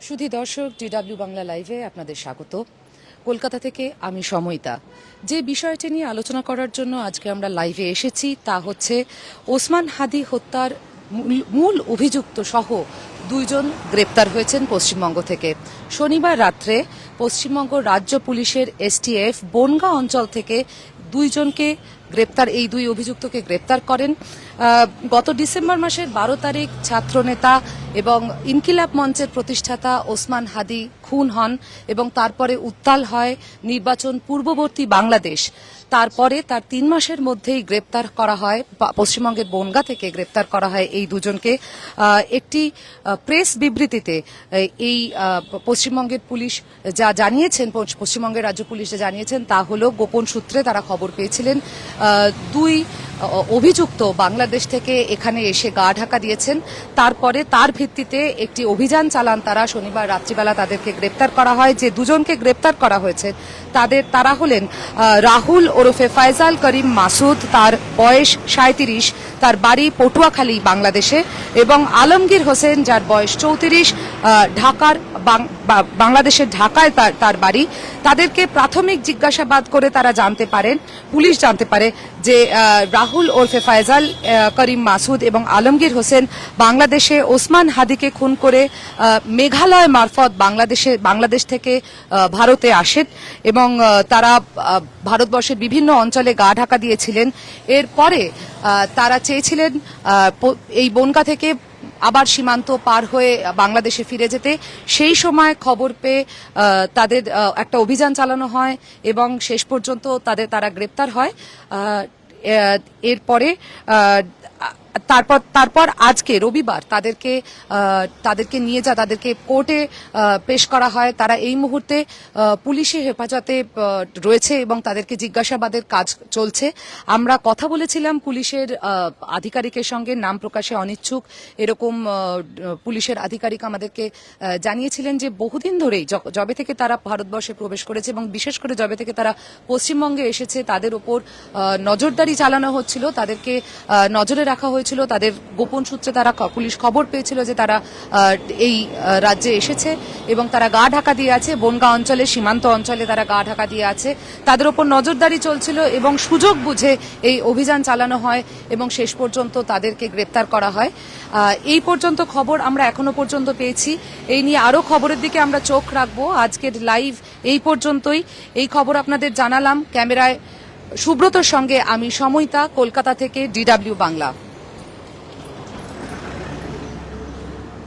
সুধী দর্শক, ডিডব্লিউ বাংলা লাইভে আপনাদের স্বাগত। কলকাতা থেকে আমি সময়িতা। যে বিষয়টি নিয়ে আলোচনা করার জন্য আজকে আমরা লাইভে এসেছি তা হচ্ছে ওসমান হাদি হত্যার মূল অভিযুক্ত সহ দুইজন গ্রেপ্তার হয়েছেন পশ্চিমবঙ্গ থেকে। শনিবার রাত্রে পশ্চিমবঙ্গ রাজ্য পুলিশের এসটিএফ বনগাঁ অঞ্চল থেকে দুইজনকে গ্রেপ্তার, এই দুই অভিযুক্তকে গ্রেপ্তার করেন। গত ডিসেম্বর মাসের 12 তারিখ ছাত্রনেতা এবং ইনকিলাব মঞ্চের প্রতিষ্ঠাতা ওসমান হাদি খুন হন এবং তারপরে উত্তাল হয় নির্বাচন পূর্ববর্তী বাংলাদেশ। তারপরে তার 3 মাসের মধ্যেই গ্রেপ্তার করা হয়, পশ্চিমবঙ্গের বনগাঁ থেকে গ্রেপ্তার করা হয় এই দুজনকে। একটি প্রেস বিবৃতিতে এই পশ্চিমবঙ্গের পুলিশ যা জানিয়েছেন, পশ্চিমবঙ্গের রাজ্য পুলিশ যা জানিয়েছেন তা হলো গোপন সূত্রে তারা খবর পেয়েছিলেন দুই অভিযুক্ত বাংলাদেশ থেকে এখানে এসে গা ঢাকা দিয়েছেন। তারপরে তার ভিত্তিতে একটি অভিযান চালান তারা। শনিবার রাত্রিবেলা তাদেরকে গ্রেপ্তার করা হয়। যে দুজনকে গ্রেপ্তার করা হয়েছে তারা হলেন রাহুল ওরফে ফয়জাল করিম মাসুদ, তার বয়স 37, তার বাড়ি পটুয়াখালী বাংলাদেশে, এবং আলমগীর হোসেন যার বয়স 34, ঢাকার বাংলাদেশের ঢাকায় তার বাড়ি। তাদেরকে প্রাথমিক জিজ্ঞাসাবাদ করে তারা পুলিশ জানতে পারে যে রাহুল ওরফে ফয়জাল করিম মাসুদ এবং আলমগীর হোসেন বাংলাদেশে ওসমান হাদিকে খুন করে মেঘালয় মারফত বাংলাদেশ থেকে ভারতে আসেন এবং তারা ভারতবর্ষের বিভিন্ন অঞ্চলে গা ঢাকা দিয়েছিলেন। এরপরে তারা চেয়েছিলেন এই বনগাঁ থেকে আবার সীমান্ত পার হয়ে বাংলাদেশে ফিরে যেতে। সেই সময় খবর পেয়ে তাদের একটা অভিযান চালানো হয় এবং শেষ পর্যন্ত তারা গ্রেপ্তার হয়। এরপরে তারপর আজকে রবিবার তাদেরকে নিয়ে তাদেরকে কোর্টে পেশ করা হয়। তারা এই মুহূর্তে পুলিশের হেফাজতে রয়েছে এবং তাদেরকে জিজ্ঞাসাবাদের কাজ চলছে। আমরা কথা বলেছিলাম পুলিশের আধিকারিকের সঙ্গে, নাম প্রকাশে অনিচ্ছুক এরকম পুলিশের আধিকারিক আমাদেরকে জানিয়েছিলেন যে বহুদিন ধরেই যবে থেকে তারা ভারতবর্ষে প্রবেশ করেছে এবং বিশেষ করে যবে থেকে তারা পশ্চিমবঙ্গে এসেছে তাদের ওপর নজরদারি চালানো হচ্ছিল, তাদেরকে নজরে রাখা হয়েছিল। তাদের গোপন সূত্রে পুলিশ খবর পেয়েছিল যে তারা এই রাজ্যে এসেছে এবং তারা গা ঢাকা দিয়ে আছে বনগাঁ অঞ্চলে, সীমান্ত অঞ্চলে তারা গা ঢাকা দিয়ে আছে। তাদের ওপর নজরদারি চলছিল এবং সুযোগ বুঝে এই অভিযান চালানো হয় এবং শেষ পর্যন্ত তাদেরকে গ্রেপ্তার করা হয়। এই পর্যন্ত খবর আমরা এখনো পর্যন্ত পেয়েছি। এই নিয়ে আরো খবরের দিকে আমরা চোখ রাখবো। আজকের লাইভ এই পর্যন্তই। এই খবর আপনাদের জানালাম। ক্যামেরায় সুব্রতর সঙ্গে আমি সময়িতা, কলকাতা থেকে ডিডব্লিউ বাংলা।